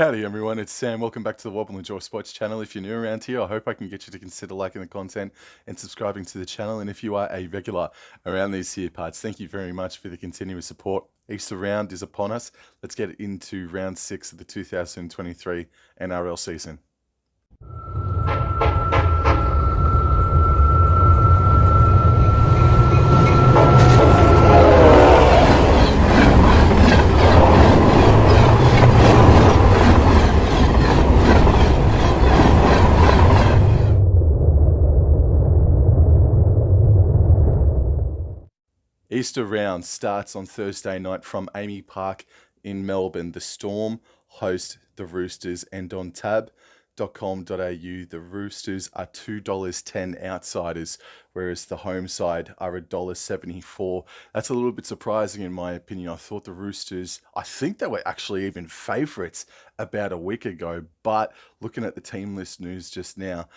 Howdy everyone, it's Sam. Welcome back to the Wobble and Jaw Sports channel. If you're new around here, I hope I can get you to consider liking the content and subscribing to the channel. And if you are a regular around these here parts, thank you very much for the continuous support. Easter round is upon us. Let's get into round 6 of the 2023 NRL season. Easter round starts on Thursday night from Amy Park in Melbourne. The Storm host the Roosters, and on tab.com.au, the Roosters are $2.10 outsiders, whereas the home side are $1.74. That's a little bit surprising in my opinion. I thought the Roosters, I think they were actually even favourites about a week ago, but looking at the team list news just now,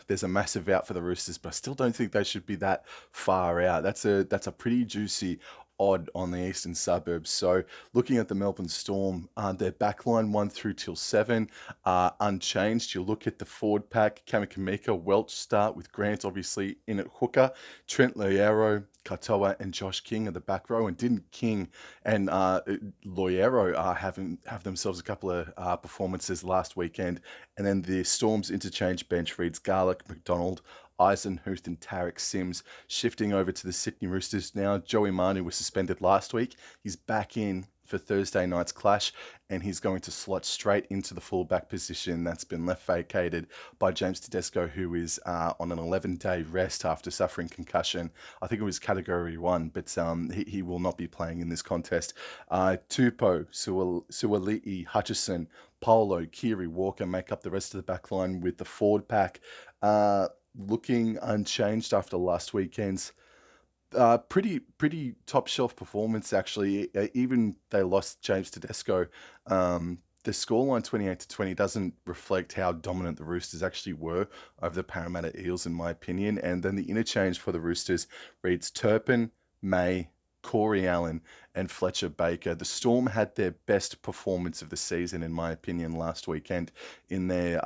there's a massive out for the Roosters, but I still don't think they should be that far out. That's a pretty juicy odd on the eastern suburbs. So looking at the Melbourne Storm, their backline 1 through till 7 are unchanged. You look at the forward pack, Kamikamika, Welch start with Grant obviously in at hooker, Trent Loiero, Katoa and Josh King are the back row, and didn't King and Loiero have themselves a couple of performances last weekend. And then the Storm's interchange bench reads Garlick, McDonald, Eisenhuth and Tarek Sims. Shifting over to the Sydney Roosters now, Joey Manu was suspended last week. He's back in for Thursday night's clash, and he's going to slot straight into the fullback position that's been left vacated by James Tedesco, who is on an 11-day rest after suffering concussion. I think it was Category 1, but he will not be playing in this contest. Tupou, Suali'i, Hutchison, Paulo, Kiri, Walker make up the rest of the back line, with the forward pack looking unchanged after last weekend's pretty top shelf performance actually. Even they lost James Tedesco. The scoreline 28-20 doesn't reflect how dominant the Roosters actually were over the Parramatta Eels, in my opinion. And then the interchange for the Roosters reads Turpin, May, Corey Allen and Fletcher Baker. The Storm had their best performance of the season, in my opinion, last weekend in their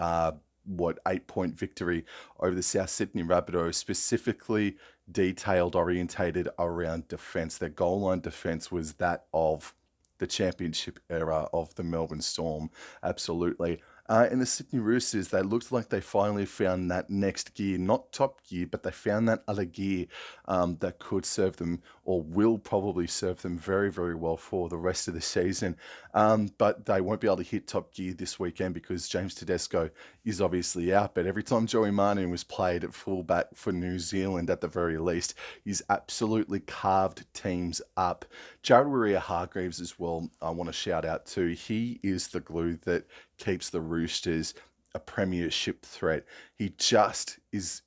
8-point victory over the South Sydney Rabbitohs, specifically detailed, orientated around defence. Their goal line defence was that of the championship era of the Melbourne Storm, absolutely. In the Sydney Roosters, they looked like they finally found that next gear, not top gear, but they found that other gear that could serve them, or will probably serve them very, very well for the rest of the season. But they won't be able to hit top gear this weekend because James Tedesco is obviously out. But every time Joey Manu was played at fullback for New Zealand, at the very least, he's absolutely carved teams up. Jared Waerea-Hargreaves as well, I want to shout out to. He is the glue that keeps the Roosters a premiership threat. He just is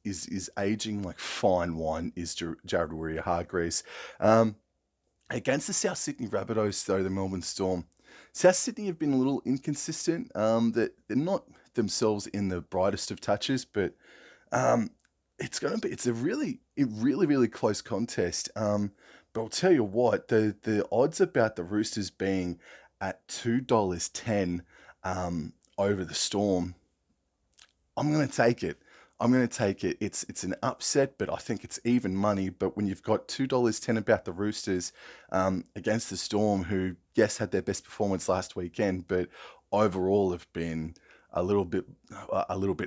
aging like fine wine, is Jared Waerea-Hargreaves. Against the South Sydney Rabbitohs, though, the Melbourne Storm, South Sydney have been a little inconsistent. That they're not themselves in the brightest of touches, but it's a really close contest. But I'll tell you what, the odds about the Roosters being at $2.10 over the Storm, I'm going to take it. It's an upset, but I think it's even money. But when you've got $2.10 about the Roosters against the Storm, who, yes, had their best performance last weekend, but overall have been a little bit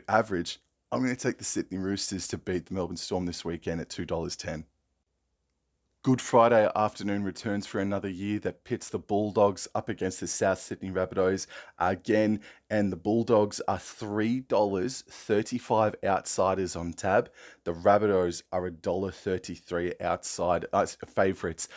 average, I'm going to take the Sydney Roosters to beat the Melbourne Storm this weekend at $2.10. Good Friday afternoon returns for another year that pits the Bulldogs up against the South Sydney Rabbitohs again, and the Bulldogs are $3.35 outsiders on tab. The Rabbitohs are $1.33 outside favourites.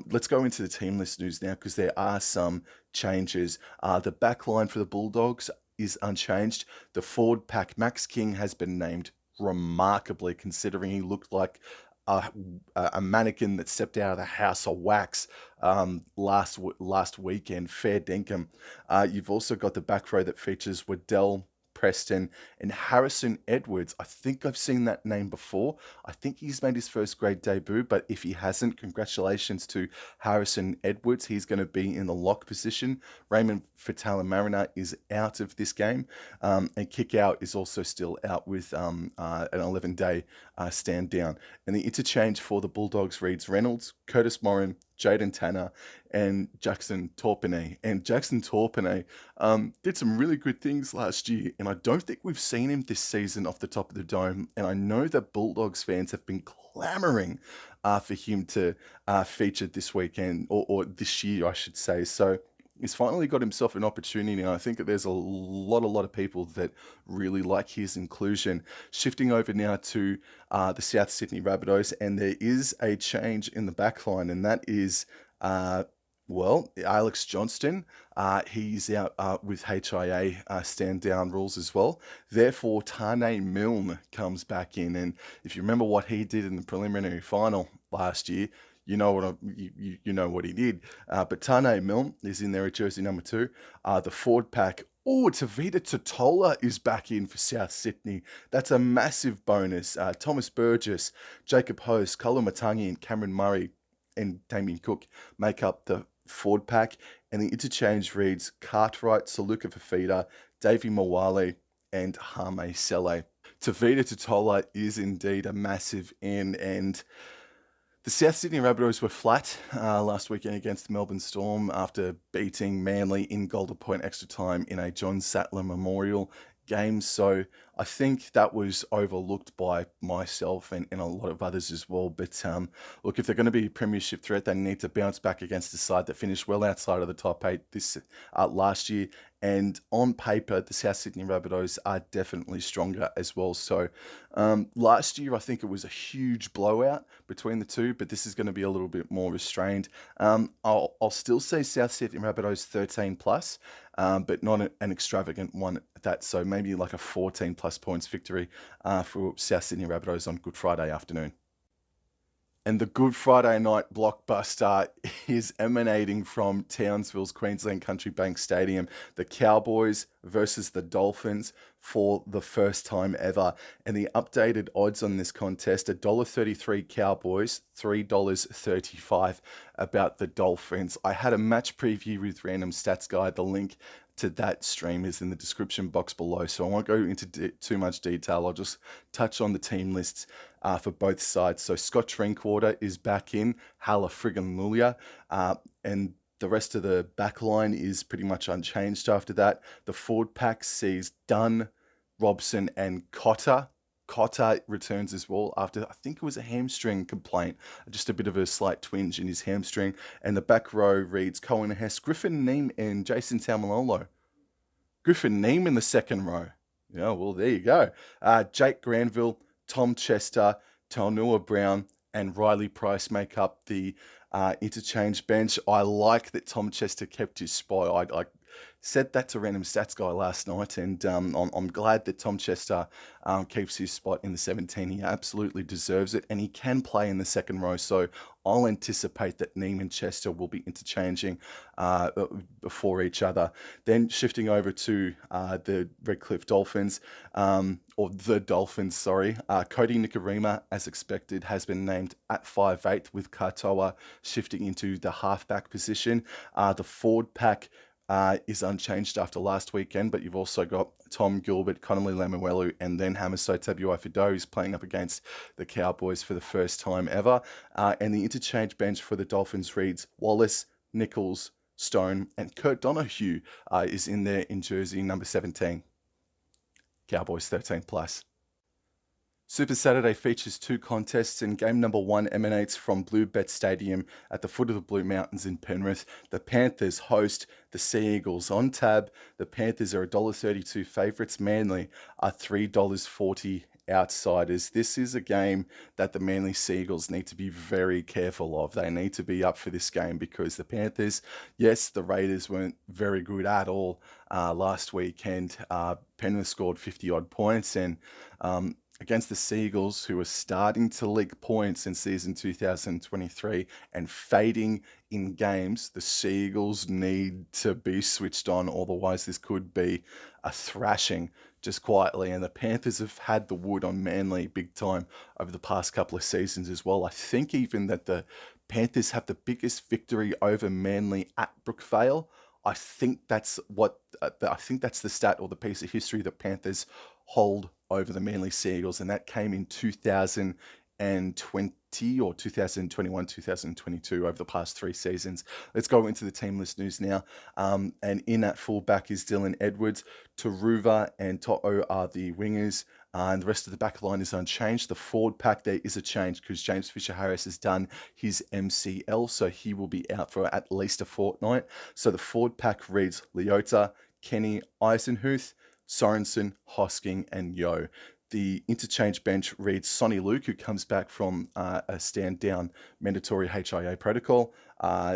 Let's go into the team list news now, because there are some changes. The back line for the Bulldogs is unchanged. The forward pack, Max King, has been named remarkably, considering he looked like a mannequin that stepped out of the house of wax last weekend. Fair dinkum. You've also got the back row that features Waddell, Preston, and Harrison Edwards. I think I've seen that name before. I think he's made his first grade debut, but if he hasn't, congratulations to Harrison Edwards. He's going to be in the lock position. Raymond Fatala-Mariner is out of this game, and Kick Out is also still out with an 11-day stand down. And the interchange for the Bulldogs reads Reynolds, Curtis Morin, Jaden Tanner, and Jackson Torpenay. And Jackson Torpenay did some really good things last year, and I don't think we've seen him this season off the top of the dome. And I know that Bulldogs fans have been clamoring for him to feature this weekend, or this year, I should say. So he's finally got himself an opportunity, and I think that there's a lot of people that really like his inclusion. Shifting over now to the South Sydney Rabbitohs, and there is a change in the backline, and that is, Alex Johnston. He's out with HIA stand down rules as well. Therefore, Tane Milne comes back in, and if you remember what he did in the preliminary final last year, you know what he did. But Tane Milne is in there at jersey number 2. The forward pack. Oh, Tavita Totola is back in for South Sydney. That's a massive bonus. Thomas Burgess, Jacob Host, Cullen Matangi, and Cameron Murray and Damien Cook make up the forward pack. And the interchange reads Cartwright, Saluka Fafita, Davey Mawale, and Hame Sele. Tavita Totola is indeed a massive in, and the South Sydney Rabbitohs were flat last weekend against the Melbourne Storm after beating Manly in Golden Point extra time in a John Sattler Memorial game. So I think that was overlooked by myself and a lot of others as well. But look, if they're going to be a premiership threat, they need to bounce back against a side that finished well outside of the top 8 this last year. And on paper, the South Sydney Rabbitohs are definitely stronger as well. So last year, I think it was a huge blowout between the two, but this is going to be a little bit more restrained. I'll still say South Sydney Rabbitohs 13 plus, but not an extravagant one at that. So maybe like a 14 plus points victory for South Sydney Rabbitohs on Good Friday afternoon. And the Good Friday night blockbuster is emanating from Townsville's Queensland Country Bank Stadium. The Cowboys versus the Dolphins for the first time ever. And the updated odds on this contest, $1.33 Cowboys, $3.35 about the Dolphins. I had a match preview with Random Stats Guy. The link to that stream is in the description box below, so I won't go into too much detail. I'll just touch on the team lists for both sides. So Scott Drinkwater is back in, Hala Friggin Lulia, and the rest of the back line is pretty much unchanged after that. The forward pack sees Dunn, Robson, and Cotter. Cotter returns as well after, I think it was a hamstring complaint, just a bit of a slight twinge in his hamstring. And the back row reads Cohen Hess, Griffin Neem, and Jason Taumalolo. Griffin Neem in the second row. Yeah, well, there you go. Jake Granville, Tom Chester, Talnua Brown, and Riley Price make up the interchange bench. I like that Tom Chester kept his spot. I said that to Random Stats Guy last night, and I'm glad that Tom Chester keeps his spot in the 17. He absolutely deserves it, and he can play in the second row, so I'll anticipate that Neem and Chester will be interchanging before each other. Then shifting over to the Redcliffe Dolphins, or the Dolphins, sorry. Cody Nikorima, as expected, has been named at 5'8", with Katoa shifting into the halfback position. The forward pack is unchanged after last weekend, but you've also got Tom Gilbert, Connolly Lemuelu, and then Hamiso Tabuai-Fidow, who's playing up against the Cowboys for the first time ever. And the interchange bench for the Dolphins reads Wallace, Nichols, Stone, and Kurt Donahue is in there in jersey number 17. Cowboys 13 plus. Super Saturday features 2 contests, and game number 1 emanates from Blue Bet Stadium at the foot of the Blue Mountains in Penrith. The Panthers host the Sea Eagles on tab. The Panthers are $1.32 favourites. Manly are $3.40 outsiders. This is a game that the Manly Sea Eagles need to be very careful of. They need to be up for this game because the Panthers, yes, the Raiders weren't very good at all last weekend. Penrith scored 50 odd points, and against the Seagulls, who are starting to leak points in season 2023 and fading in games. The Seagulls need to be switched on, otherwise this could be a thrashing just quietly. And the Panthers have had the wood on Manly big time over the past couple of seasons as well. I think even that the Panthers have the biggest victory over Manly at Brookvale. I think that's the stat or the piece of history that Panthers hold over the Manly Seagulls, and that came in 2020 or 2021, 2022 over the past 3 seasons. Let's go into the team list news now. And in at fullback is Dylan Edwards. Taruva and To'o are the wingers. And the rest of the back line is unchanged. The forward pack, there is a change because James Fisher-Harris has done his MCL, so he will be out for at least a fortnight. So the forward pack reads Leota, Kenny, Eisenhuth, Sorensen, Hosking, and Yo. The interchange bench reads Sonny Luke, who comes back from a stand-down mandatory HIA protocol.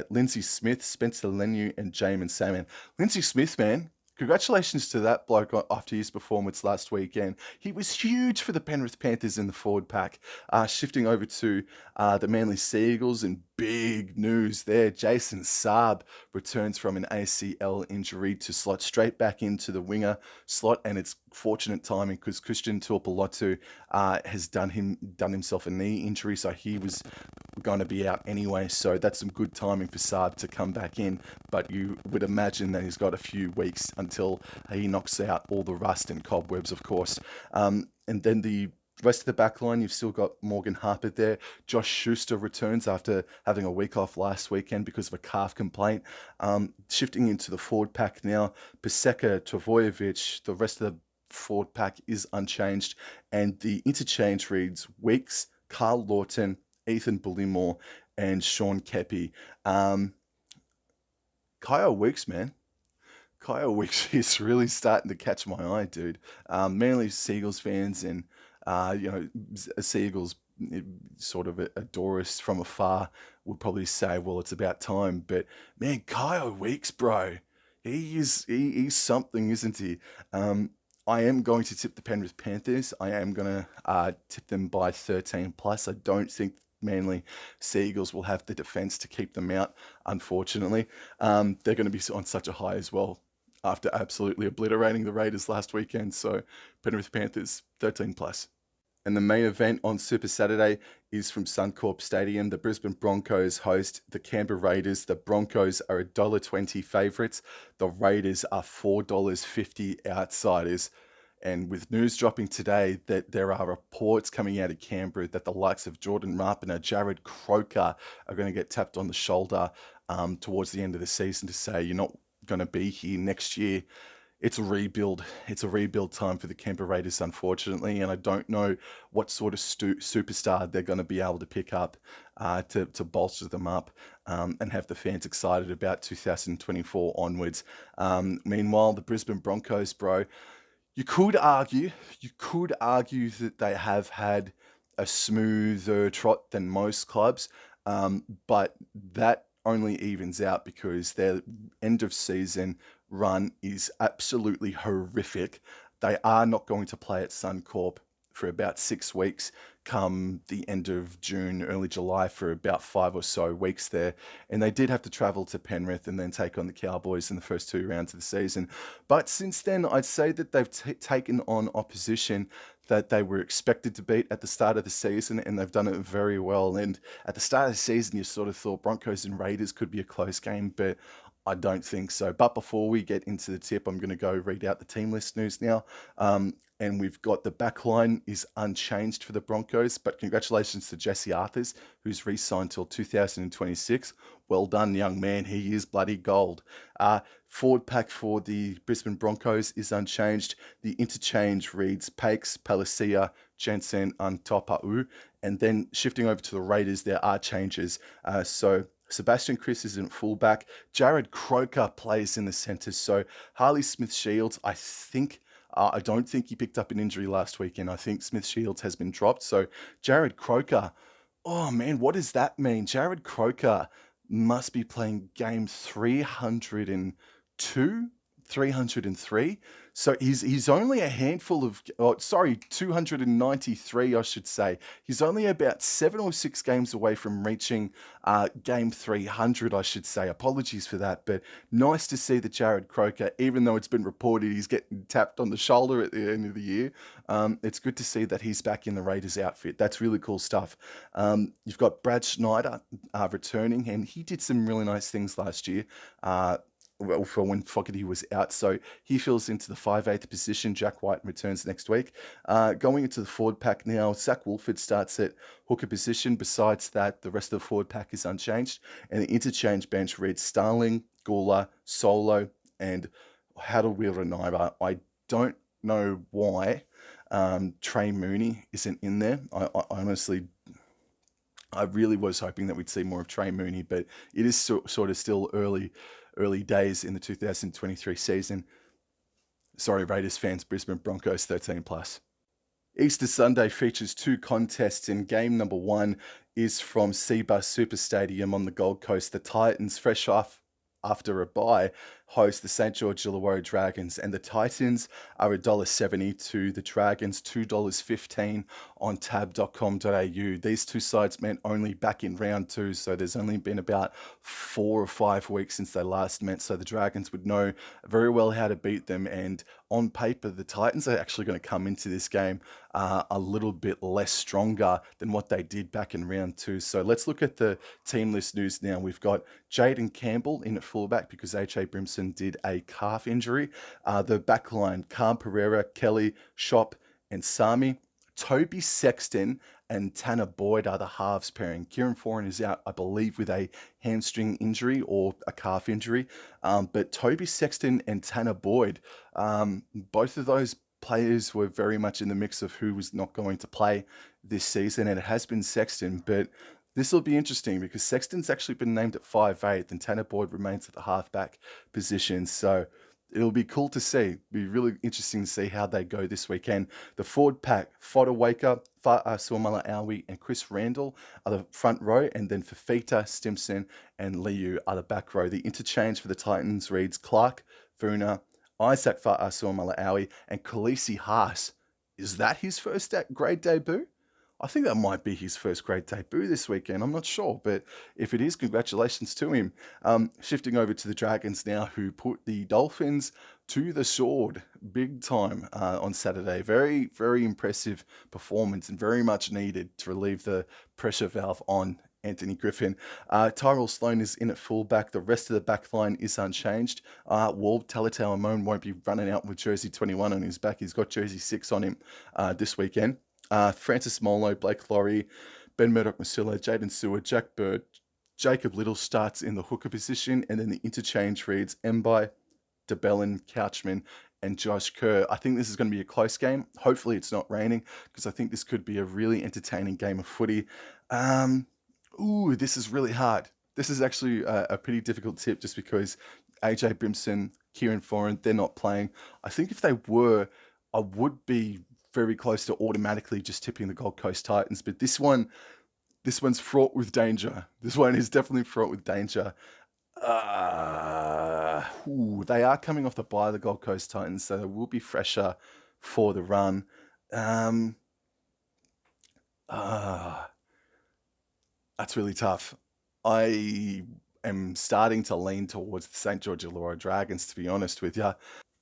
Lindsay Smith, Spencer Lenu, and Jamin Salmon. Lindsay Smith, man, congratulations to that bloke after his performance last weekend. He was huge for the Penrith Panthers in the forward pack. Shifting over to the Manly Seagulls, and big news there. Jason Saab returns from an ACL injury to slot straight back into the winger slot, and it's fortunate timing because Christian Tuipulotu has done himself a knee injury, so he was going to be out anyway. So that's some good timing for Saab to come back in, but you would imagine that he's got a few weeks until he knocks out all the rust and cobwebs, of course. And then the rest of the back line, you've still got Morgan Harper there. Josh Schuster returns after having a week off last weekend because of a calf complaint. Shifting into the forward pack now, Paseka, Travojevic, the rest of the forward pack is unchanged. And the interchange reads Weeks, Carl Lawton, Ethan Bullimore, and Sean Kepi. Kyle Weeks, man. Kyle Weeks is really starting to catch my eye, dude. Mainly Seagulls fans and Seagulls sort of adore us from afar would probably say, well, it's about time. But man, Kyle Weeks, bro, he's something, isn't he? I am going to tip the Penrith Panthers. I am going to tip them by 13 plus. I don't think Manly Seagulls will have the defense to keep them out, unfortunately. They're going to be on such a high as well after absolutely obliterating the Raiders last weekend. So Penrith Panthers 13 plus. And the main event on Super Saturday is from Suncorp Stadium. The Brisbane Broncos host the Canberra Raiders. The Broncos are $1.20 favourites. The Raiders are $4.50 outsiders. And with news dropping today that there are reports coming out of Canberra that the likes of Jordan Rapana, Jared Croker are going to get tapped on the shoulder towards the end of the season to say, you're not going to be here next year. It's a rebuild. It's a rebuild time for the Canberra Raiders, unfortunately, and I don't know what sort of superstar they're going to be able to pick up to bolster them up and have the fans excited about 2024 onwards. Meanwhile, the Brisbane Broncos, bro, you could argue that they have had a smoother trot than most clubs, but that only evens out because their end of season run is absolutely horrific. They are not going to play at Suncorp for about 6 weeks, come the end of June, early July, for about 5 or so weeks there. And they did have to travel to Penrith and then take on the Cowboys in the first 2 rounds of the season. But since then, I'd say that they've taken on opposition that they were expected to beat at the start of the season, and they've done it very well. And at the start of the season, you sort of thought Broncos and Raiders could be a close game, but I don't think so. But before we get into the tip, I'm going to go read out the team list news now. And we've got the back line is unchanged for the Broncos, but congratulations to Jesse Arthurs, who's re-signed till 2026. Well done, young man. He is bloody gold. Forward pack for the Brisbane Broncos is unchanged. The interchange reads Pakes, Palacia, Jensen, Antopa'u. And then shifting over to the Raiders, there are changes. So Sebastian Chris is in fullback. Jared Croker plays in the centre. So Harley Smith-Shields, I don't think he picked up an injury last weekend. I think Smith-Shields has been dropped. So Jared Croker, oh man, what does that mean? Jared Croker must be playing game 302 303. So he's only a handful of, 293, I should say. He's only about 7 or 6 games away from reaching game 300, I should say. Apologies for that, but nice to see that Jared Croker, even though it's been reported he's getting tapped on the shoulder at the end of the year, it's good to see that he's back in the Raiders outfit. That's really cool stuff. You've got Brad Schneider returning, and he did some really nice things last year. Well, for when Fogarty was out. So he fills into the 5/8 position. Jack White returns next week. Going into the forward pack now, Zach Wolford starts at hooker position. Besides that, the rest of the forward pack is unchanged. And the interchange bench reads Starling, Gula, Solo, and Hadawira. I don't know why Trey Mooney isn't in there. I honestly, I really was hoping that we'd see more of Trey Mooney, but it is sort of still early days in the 2023 season. Sorry, Raiders fans, Brisbane Broncos 13+. Easter Sunday features 2 contests, and game number 1 is from Cbus Super Stadium on the Gold Coast. The Titans, fresh off after a bye, host the St. George Illawarra Dragons, and the Titans are $1.70 to the Dragons, $2.15 on tab.com.au. These two sides met only back in round 2, so there's only been about 4 or 5 weeks since they last met, so the Dragons would know very well how to beat them, and on paper, the Titans are actually going to come into this game a little bit less stronger than what they did back in round 2. So let's look at the team list news now. We've got Jaden Campbell in at fullback because H.A. Brimson did a calf injury. The backline, Calm Pereira, Kelly, Shop, and Sami. Toby Sexton and Tanner Boyd are the halves pairing. Kieran Foran is out, I believe, with a hamstring injury or a calf injury. But Toby Sexton and Tanner Boyd, both of those players were very much in the mix of who was not going to play this season, and it has been Sexton, but this will be interesting because Sexton's actually been named at 5'8", and Tanner Boyd remains at the halfback position, so it'll be cool to see. It'll be really interesting to see how they go this weekend. The forward pack, Fodder Waker, Suomala Aui, and Chris Randall are the front row, and then Fafita, Stimson, and Liu are the back row. The interchange for the Titans reads Clark, Vuna, Isaac Suomala Aui, and Khaleesi Haas. Is that his first grade debut? I think that might be his first grade debut this weekend. I'm not sure, but if it is, congratulations to him. Shifting over to the Dragons now, who put the Dolphins to the sword big time on Saturday. Very, very impressive performance and very much needed to relieve the pressure valve on Anthony Griffin. Tyrell Sloan is in at fullback. The rest of the back line is unchanged. Talatau Amon won't be running out with jersey 21 on his back. He's got jersey 6 on him this weekend. Francis Molo, Blake Laurie, Ben Murdoch-Masila, Jaden Seward, Jack Bird, Jacob Little starts in the hooker position, and then the interchange reads Mbai, DeBellin, Couchman, and Josh Kerr. I think this is going to be a close game. Hopefully it's not raining, because I think this could be a really entertaining game of footy. This is really hard. This is actually a pretty difficult tip just because AJ Brimson, Kieran Foran, they're not playing. I think if they were, I would be very close to automatically just tipping the Gold Coast Titans. But this one's fraught with danger. This one is definitely fraught with danger. They are coming off the bye, the Gold Coast Titans, so they will be fresher for the run. That's really tough. I am starting to lean towards the St. George Illawarra Dragons, to be honest with you.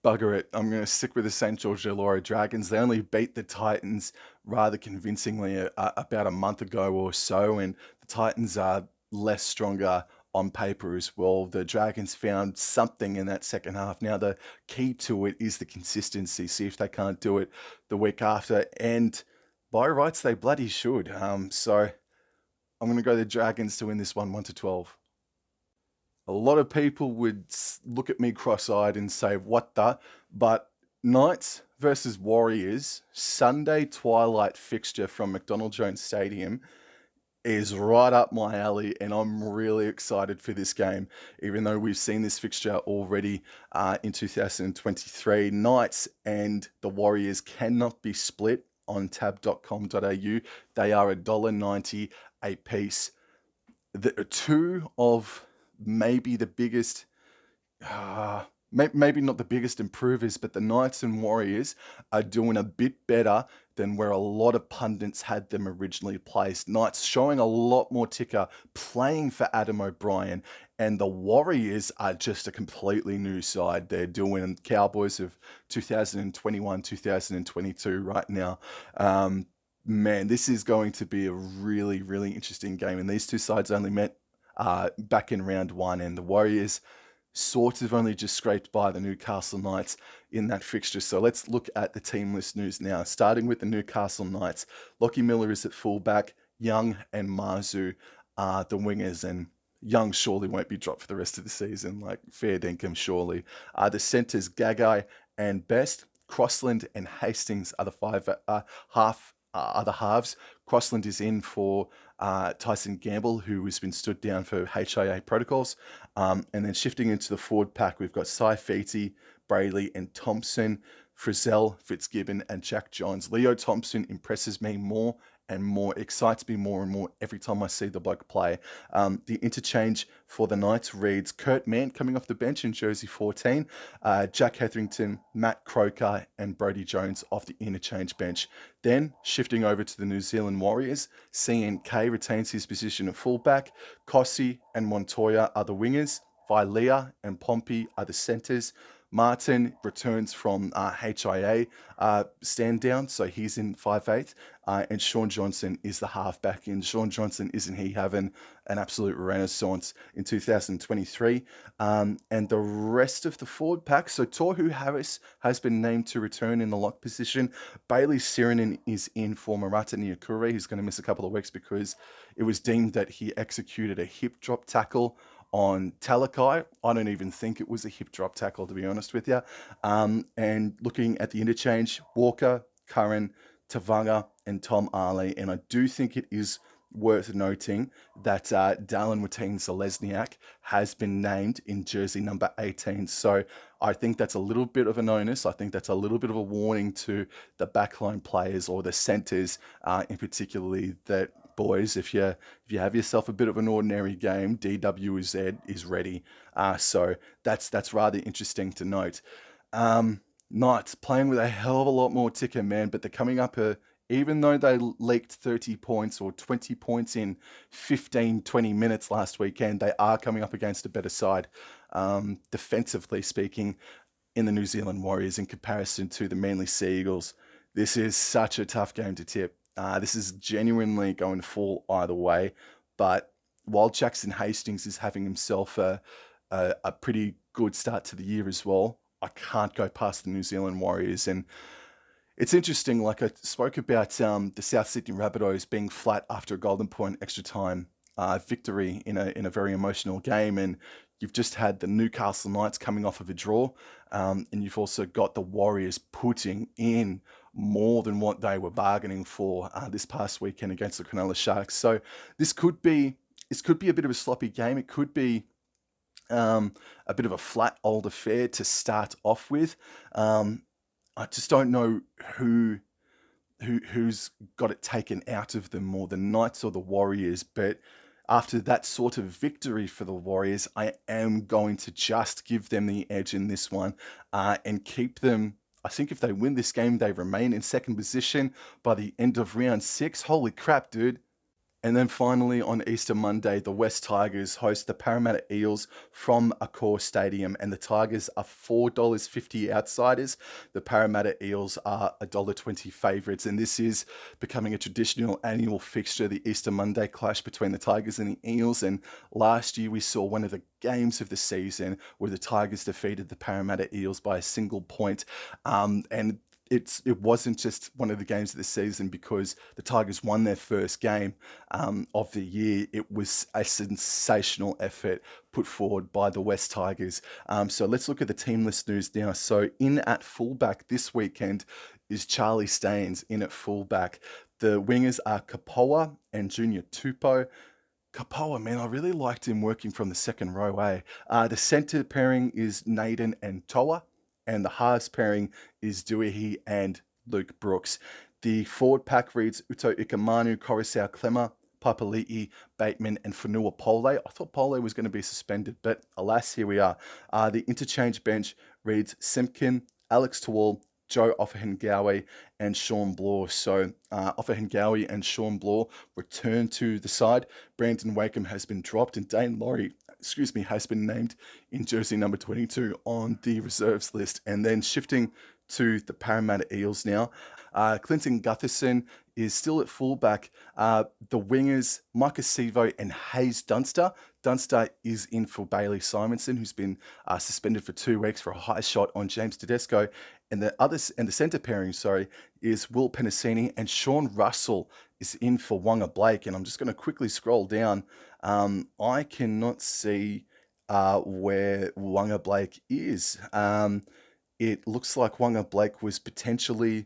Bugger it. I'm going to stick with the St. George Illawarra Dragons. They only beat the Titans rather convincingly about a month ago or so, and the Titans are less stronger on paper as well. The Dragons found something in that second half. Now, the key to it is the consistency. See if they can't do it the week after, and by rights, they bloody should. So I'm going to go the Dragons to win this one 1-12. A lot of people would look at me cross-eyed and say, what the? But Knights versus Warriors, Sunday twilight fixture from McDonald Jones Stadium is right up my alley, and I'm really excited for this game. Even though we've seen this fixture already in 2023, Knights and the Warriors cannot be split on tab.com.au. They are $1.90 a piece. The two of maybe the biggest maybe not the biggest improvers, but the Knights and Warriors are doing a bit better than where a lot of pundits had them originally placed. Knights showing a lot more ticker, playing for Adam O'Brien, and the Warriors are just a completely new side. They're doing Cowboys of 2021, 2022 right now. Man, this is going to be a really, really interesting game. And these two sides only met back in round one, and the Warriors sort of only just scraped by the Newcastle Knights in that fixture. So let's look at the team list news now. Starting with the Newcastle Knights, Lockie Miller is at fullback, Young and Marzu are the wingers, and Young surely won't be dropped for the rest of the season, like fair dinkum surely. The centres, Gagai and Best. Crossland and Hastings are the other halves. Crossland is in for Tyson Gamble, who has been stood down for HIA protocols. And then shifting into the forward pack, we've got Saifiti, Brayley, and Thompson, Frizzell, Fitzgibbon, and Jack Johns. Leo Thompson impresses me more and more, excites me more and more every time I see the bloke play. The interchange for the Knights reads Kurt Mann coming off the bench in jersey 14, Jack Hetherington, Matt Croker, and Brodie Jones off the interchange bench. Then shifting over to the New Zealand Warriors, CNK retains his position at fullback, Kossi and Montoya are the wingers, Vilea and Pompey are the centres. Martin returns from HIA stand down, so he's in 5'8", and Sean Johnson is the halfback. And Sean Johnson, isn't he having an absolute renaissance in 2023? And the rest of the forward pack, so Tohu Harris has been named to return in the lock position. Bailey Sirinen is in for Murata Niukure. He's going to miss a couple of weeks because it was deemed that he executed a hip drop tackle on Talakai. I don't even think it was a hip drop tackle, to be honest with you. And looking at the interchange, Walker, Curran, Tavanga, and Tom Ali. And I do think it is worth noting that Dallin Watine-Zelezniak has been named in jersey number 18. So I think that's a little bit of an onus. I think that's a little bit of a warning to the backline players or the centres in particularly that, boys, if you have yourself a bit of an ordinary game, DWZ is ready. So that's rather interesting to note. Knights playing with a hell of a lot more ticker, man, but they're coming up even though they leaked 30 points or 20 points in 15, 20 minutes last weekend, they are coming up against a better side, defensively speaking, in the New Zealand Warriors in comparison to the Manly Sea Eagles. This is such a tough game to tip. This is genuinely going to fall either way. But while Jackson Hastings is having himself a pretty good start to the year as well, I can't go past the New Zealand Warriors. And it's interesting, like I spoke about the South Sydney Rabbitohs being flat after a Golden Point extra time victory in a very emotional game. And you've just had the Newcastle Knights coming off of a draw. And you've also got the Warriors putting in more than what they were bargaining for this past weekend against the Cronulla Sharks. So this could be a bit of a sloppy game. It could be a bit of a flat old affair to start off with. I just don't know who's got it taken out of them more, the Knights or the Warriors. But after that sort of victory for the Warriors, I am going to just give them the edge in this one and keep them. I think if they win this game, they remain in second position by the end of round 6. Holy crap, dude. And then finally on Easter Monday, the West Tigers host the Parramatta Eels from Accor Stadium, and the Tigers are $4.50 outsiders. The Parramatta Eels are $1.20 favourites, and this is becoming a traditional annual fixture, the Easter Monday clash between the Tigers and the Eels. And last year we saw one of the games of the season where the Tigers defeated the Parramatta Eels by a single point. And it wasn't just one of the games of the season because the Tigers won their first game of the year. It was a sensational effort put forward by the West Tigers. So let's look at the team list news now. So in at fullback this weekend is Charlie Staines in at fullback. The wingers are Kapoa and Junior Tupou. Kapoa, man, I really liked him working from the second row, The centre pairing is Naden and Toa, and the halves pairing is Duihi and Luke Brooks. The forward pack reads Uto Ikamanu, Coruscant Clemmer, Papali'i, Bateman, and Fanua Pole. I thought Pole was going to be suspended, but alas, here we are. The interchange bench reads Simpkin, Alex Tawal, Joe Offahengawi, and Sean Bloor. So Offahengawi and Sean Bloor return to the side. Brandon Wakeham has been dropped, and Dane Laurie, has been named in jersey number 22 on the reserves list. And then shifting to the Parramatta Eels now. Clinton Gutherson is still at fullback. The wingers, Micah Sevo and Hayes Dunster. Dunster is in for Bailey Simonson, who's been suspended for 2 weeks for a high shot on James Tedesco. And the centre pairing, is Will Penasini, and Sean Russell is in for Wonga Blake. And I'm just going to quickly scroll down. I cannot see where Wonga Blake is. It looks like Wonga Blake was potentially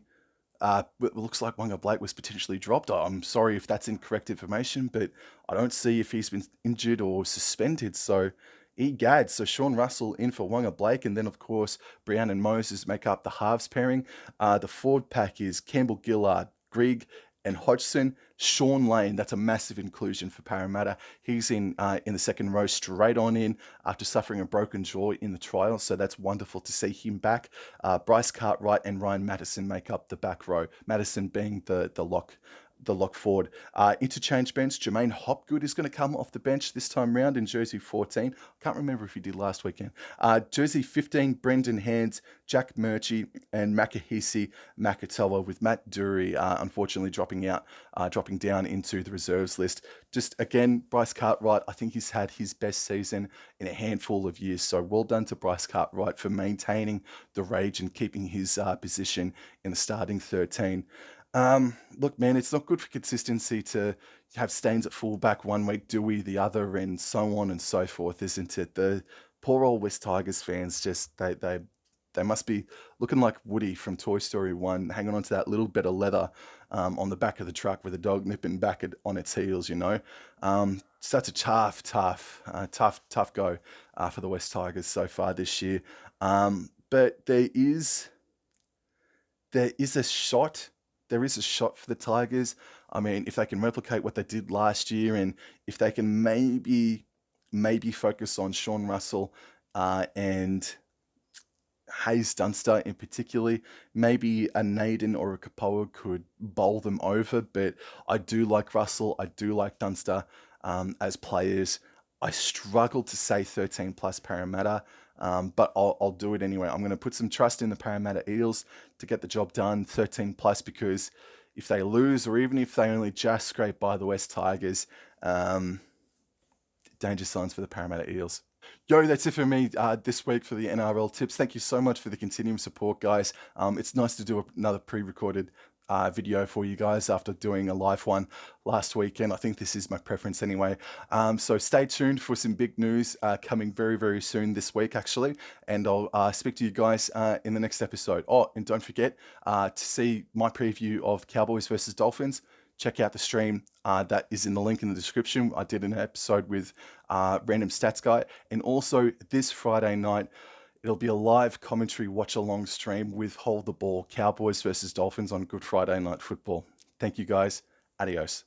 dropped. I'm sorry if that's incorrect information, but I don't see if he's been injured or suspended. So, egad. So Sean Russell in for Wonga Blake, and then of course Brian and Moses make up the halves pairing. The forward pack is Campbell Gillard, Grigg, and Hodgson. Sean Lane, that's a massive inclusion for Parramatta. He's in the second row, straight on in after suffering a broken jaw in the trial, so that's wonderful to see him back. Bryce Cartwright and Ryan Mattison make up the back row, Mattison being the lock forward. Interchange bench, Jermaine Hopgood is going to come off the bench this time round in jersey 14. Can't remember if he did last weekend. Jersey 15, Brendan Hands, Jack Murchie, and Makahisi Makatoa, with Matt Dury unfortunately dropping down into the reserves list. Just again, Bryce Cartwright, I think he's had his best season in a handful of years. So well done to Bryce Cartwright for maintaining the rage and keeping his position in the starting 13. Look, man, it's not good for consistency to have Staines at fullback one week, Dewey the other, and so on and so forth, isn't it? The poor old West Tigers fans just they must be looking like Woody from Toy Story 1, hanging on to that little bit of leather on the back of the truck with a dog nipping back on its heels, you know. Such a tough go for the West Tigers so far this year. But there is a shot. There is a shot for the Tigers. I mean, if they can replicate what they did last year, and if they can maybe focus on Sean Russell and Hayes Dunster in particular, maybe a Naden or a Kapoa could bowl them over. But I do like Russell. I do like Dunster as players. I struggle to say 13 plus Parramatta, but I'll do it anyway. I'm going to put some trust in the Parramatta Eels to get the job done, 13 plus, because if they lose, or even if they only just scrape by the West Tigers, danger signs for the Parramatta Eels. Yo, that's it for me this week for the NRL tips. Thank you so much for the continuing support, guys. It's nice to do another pre-recorded video for you guys after doing a live one last weekend. I think this is my preference anyway. So stay tuned for some big news coming very, very soon this week, actually. And I'll speak to you guys in the next episode. Oh, and don't forget to see my preview of Cowboys versus Dolphins. Check out the stream that is in the link in the description. I did an episode with Random Stats Guy. And also this Friday night, it'll be a live commentary watch-along stream with Hold the Ball, Cowboys versus Dolphins on Good Friday Night Football. Thank you, guys. Adios.